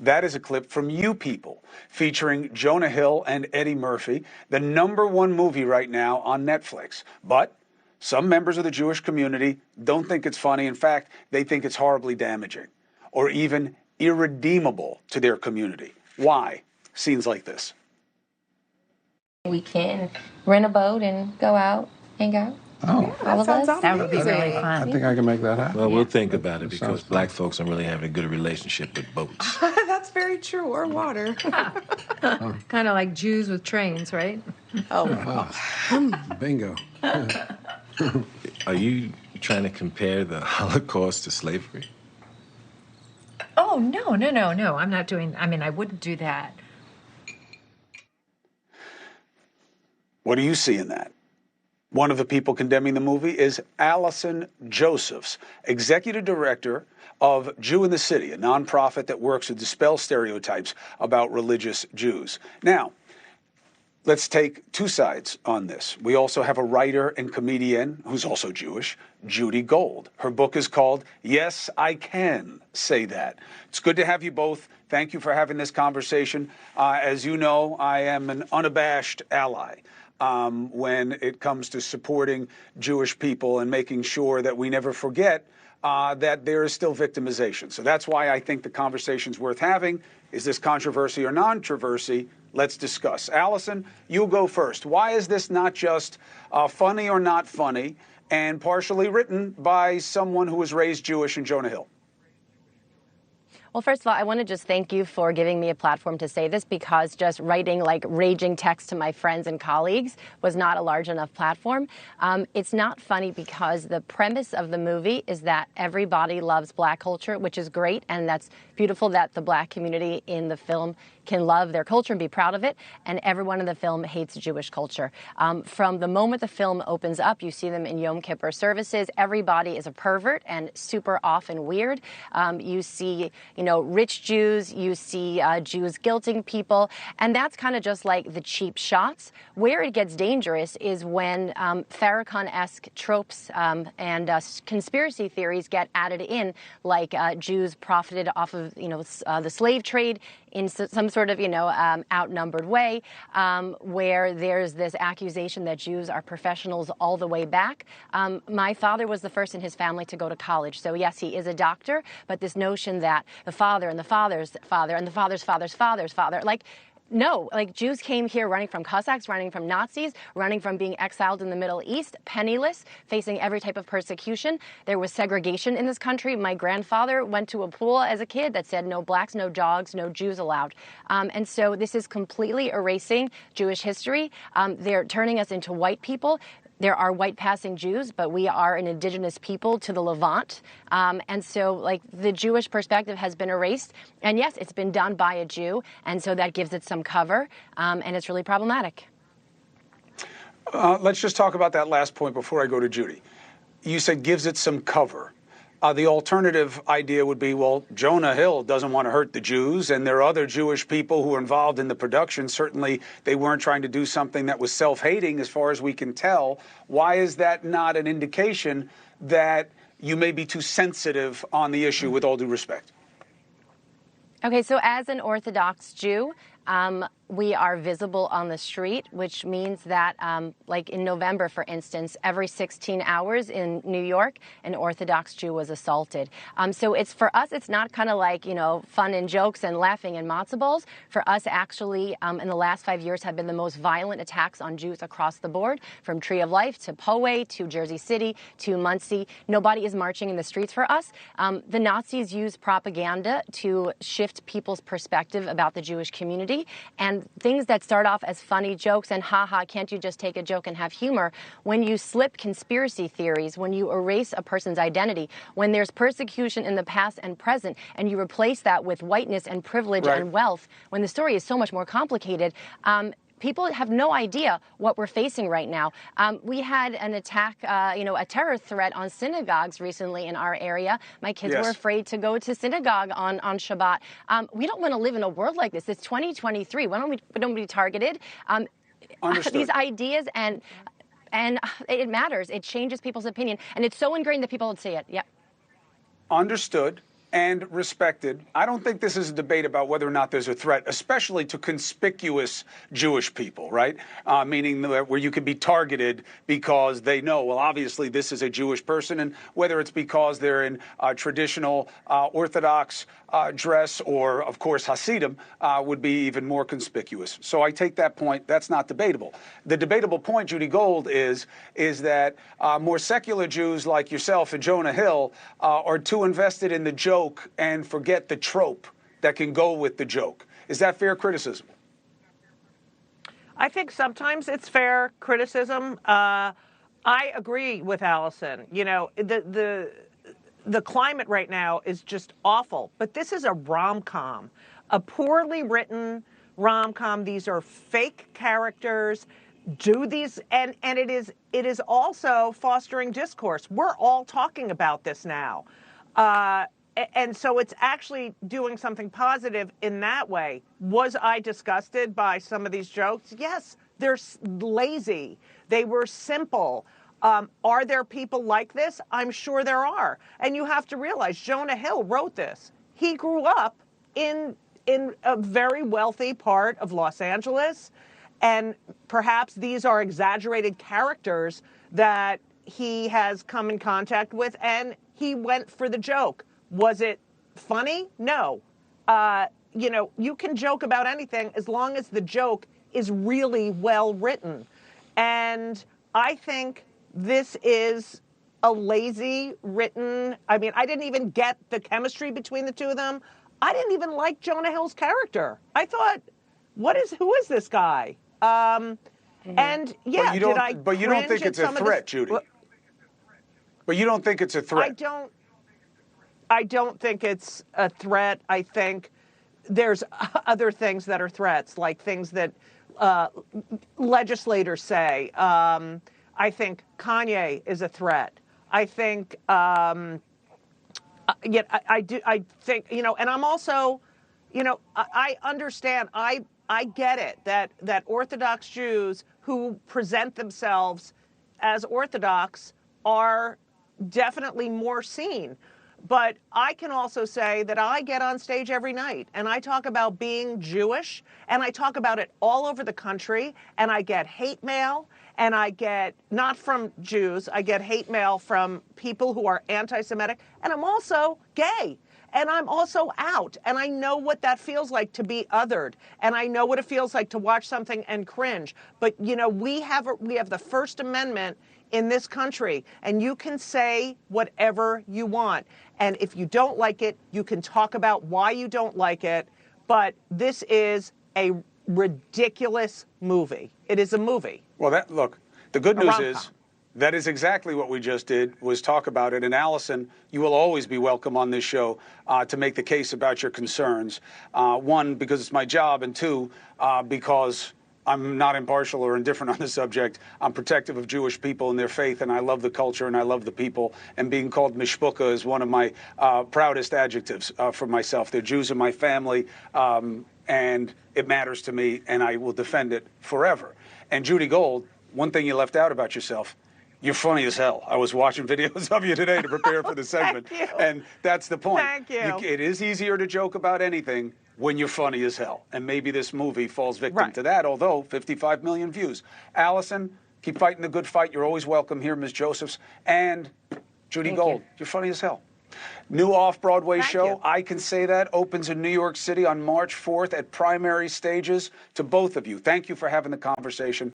That is a clip from You People, featuring Jonah Hill and Eddie Murphy, the #1 movie right now on Netflix. But some members of the Jewish community don't think it's funny. In fact, they think it's horribly damaging or even irredeemable to their community. Why? Scenes like this. We can rent a boat and go out, hang out. Oh, All of us. That would be really fun. I think I can make that happen. Well, we'll think about it because black folks don't really have a good relationship with boats. That's very true, or water. Kind of like Jews with trains, right? Oh, bingo. Are you trying to compare the Holocaust to slavery? Oh, no. I'm not doing, I wouldn't do that. What do you see in that? One of the people condemning the movie is Allison Josephs, executive director of Jew in the City, a nonprofit that works to dispel stereotypes about religious Jews. Now, let's take two sides on this. We also have a writer and comedian who's also Jewish, Judy Gold. Her book is called Yes, I Can Say That. It's good to have you both. Thank you for having this conversation. As you know, I am an unabashed ally when it comes to supporting Jewish people and making sure that we never forget that there is still victimization. So that's why I think the conversation's worth having. Is this controversy or non-controversy? Let's discuss. Allison, you go first. Why is this not just funny or not funny and partially written by someone who was raised Jewish in Jonah Hill? Well, first of all, I want to just thank you for giving me a platform to say this, because just writing like raging text to my friends and colleagues was not a large enough platform. It's not funny because the premise of the movie is that everybody loves black culture, which is great. And that's beautiful that the black community in the film can love their culture and be proud of it. And everyone in the film hates Jewish culture. From the moment the film opens up, you see them in Yom Kippur services. Everybody is a pervert and super off and weird. You see, rich Jews, you see Jews guilting people, and that's kind of just like the cheap shots. Where it gets dangerous is when Farrakhan-esque tropes and conspiracy theories get added in, like Jews profited off of, the slave trade in some sort of, outnumbered way, where there's this accusation that Jews are professionals all the way back. My father was the first in his family to go to college. So yes, he is a doctor, but this notion that the father and the father's father and the father's father's father's father, no, Jews came here running from Cossacks, running from Nazis, running from being exiled in the Middle East, penniless, facing every type of persecution. There was segregation in this country. My grandfather went to a pool as a kid that said no blacks, no dogs, no Jews allowed. And so this is completely erasing Jewish history. They're turning us into white people. There are white passing Jews, but we are an indigenous people to the Levant. And so the Jewish perspective has been erased. And yes, it's been done by a Jew. And so that gives it some cover. And it's really problematic. Let's just talk about that last point before I go to Judy. You said gives it some cover. The alternative idea would be, well, Jonah Hill doesn't want to hurt the Jews, and there are other Jewish people who are involved in the production. Certainly, they weren't trying to do something that was self-hating, as far as we can tell. Why is that not an indication that you may be too sensitive on the issue, with all due respect? Okay, so as an Orthodox Jew, we are visible on the street, which means that, like in November, for instance, every 16 hours in New York, an Orthodox Jew was assaulted. So for us, it's not kind of like, fun and jokes and laughing and matzo balls. For us, actually, in the last 5 years have been the most violent attacks on Jews across the board, from Tree of Life to Poway to Jersey City to Muncie. Nobody is marching in the streets for us. The Nazis used propaganda to shift people's perspective about the Jewish community. And things that start off as funny jokes and haha, can't you just take a joke and have humor? When you slip conspiracy theories, when you erase a person's identity, when there's persecution in the past and present, and you replace that with whiteness and privilege and wealth, when the story is so much more complicated, people have no idea what we're facing right now. We had an attack, a terror threat on synagogues recently in our area. My kids were afraid to go to synagogue on Shabbat. We don't want to live in a world like this. It's 2023. Why don't we be targeted? These ideas and it matters. It changes people's opinion, and it's so ingrained that people don't see it. Yep. Understood. and respected. I don't think this is a debate about whether or not there's a threat, especially to conspicuous Jewish people, right? Meaning where you can be targeted because they know, well, obviously this is a Jewish person, and whether it's because they're in traditional Orthodox dress or, of course, Hasidim would be even more conspicuous. So I take that point. That's not debatable. The debatable point, Judy Gold, is that more secular Jews like yourself and Jonah Hill are too invested in the joke and forget the trope that can go with the joke. Is that fair criticism? I think sometimes it's fair criticism. I agree with Allison. You know, the climate right now is just awful. But this is a rom-com, a poorly written rom-com. These are fake characters. Do these, and it is also fostering discourse. We're all talking about this now. And so it's actually doing something positive in that way. Was I disgusted by some of these jokes? Yes, they're lazy. They were simple. Are there people like this? I'm sure there are. And you have to realize Jonah Hill wrote this. He grew up in a very wealthy part of Los Angeles. And perhaps these are exaggerated characters that he has come in contact with, and he went for the joke. Was it funny? No. You know, you can joke about anything as long as the joke is really well written. And I think this is a lazy written, I mean, I didn't even get the chemistry between the two of them. I didn't even like Jonah Hill's character. I thought, who is this guy? And yeah, but you don't think it's a threat, Judy. But you don't think it's a threat. I don't think it's a threat. I think there's other things that are threats, like things that legislators say. I think Kanye is a threat. I think, I think, you know, and I'm also, you know, I understand. I get it that Orthodox Jews who present themselves as Orthodox are definitely more seen. But I can also say that I get on stage every night and I talk about being Jewish, and I talk about it all over the country, and I get hate mail, and I get, not from Jews, I get hate mail from people who are anti-Semitic, and I'm also gay. And I'm also out, and I know what that feels like to be othered, and I know what it feels like to watch something and cringe. But, you know, we have the First Amendment in this country, and you can say whatever you want. And if you don't like it, you can talk about why you don't like it. But this is a ridiculous movie. It is a movie. Well, look, the good news is that is exactly what we just did, was talk about it. And Allison, you will always be welcome on this show to make the case about your concerns. One, because it's my job, and two, because I'm not impartial or indifferent on the subject. I'm protective of Jewish people and their faith, and I love the culture and I love the people. And being called mishpucha is one of my proudest adjectives for myself. They're Jews in my family, and it matters to me, and I will defend it forever. And Judy Gold, one thing you left out about yourself: you're funny as hell. I was watching videos of you today to prepare for the segment. Thank you. And that's the point. Thank you. It is easier to joke about anything when you're funny as hell. And maybe this movie falls victim to that, although 55 million views. Allison, keep fighting the good fight. You're always welcome here, Ms. Josephs. And Judy Gold, you're funny as hell. New off-Broadway show, I Can Say That, opens in New York City on March 4th at primary stages. To both of you, thank you for having the conversation.